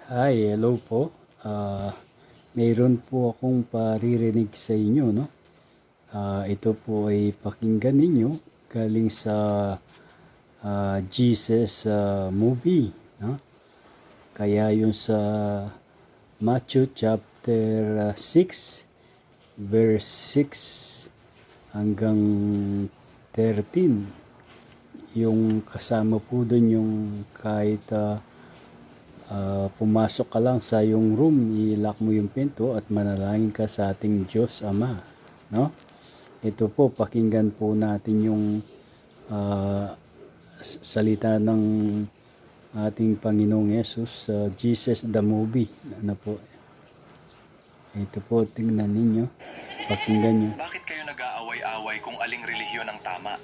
Hi, hello po. Mayroon po akong paririnig sa inyo, no? Ito po ay pakinggan ninyo galing sa Jesus movie, no? Kaya yun sa Matthew chapter 6, verse 6 hanggang 13. Yung kasama po dun yung kahit pumasok ka lang sa yung room, i-lock mo yung pinto at manalangin ka sa ating Diyos Ama, no? Ito po, pakinggan po natin yung salita ng ating Panginoong Yesus sa Jesus the movie. Ano po? Ito po, tingnan ninyo. Pakinggan nyo. Bakit kayo nag-aaway-away kung aling relihiyon ang tama?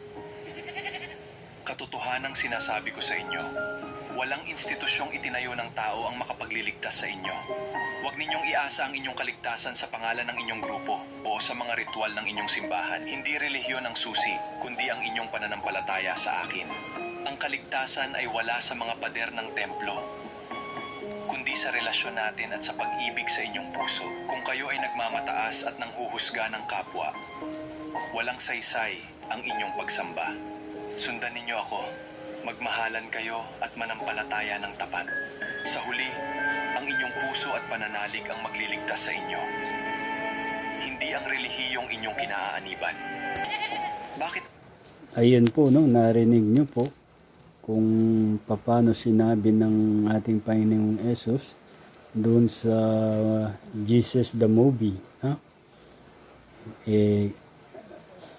Katotohanang sinasabi ko sa inyo, walang institusyong itinayo ng tao ang makapagliligtas sa inyo. Huwag ninyong iasa ang inyong kaligtasan sa pangalan ng inyong grupo o sa mga ritual ng inyong simbahan. Hindi relihiyon ang susi, kundi ang inyong pananampalataya sa akin. Ang kaligtasan ay wala sa mga pader ng templo, kundi sa relasyon natin at sa pag-ibig sa inyong puso. Kung kayo ay nagmamataas at nanghuhusga ng kapwa, walang saysay ang inyong pagsamba. Sundan ninyo ako, magmahalan kayo at manampalataya ng tapat. Sa huli, ang inyong puso at pananalig ang magliligtas sa inyo. Hindi ang relihiyong inyong kinaaaniban. Bakit? Ayun po, no, narinig nyo po kung paano sinabi ng ating Panginoong Yesus doon sa Jesus the movie, ha?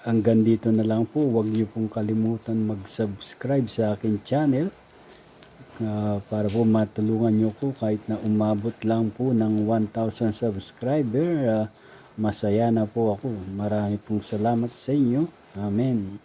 Hanggang dito na lang po. Huwag niyo pong kalimutan mag-subscribe sa akin channel para po matulungan niyo ko kahit na umabot lang po ng 1,000 subscriber. Masaya na po ako. Marami pong salamat sa inyo. Amen.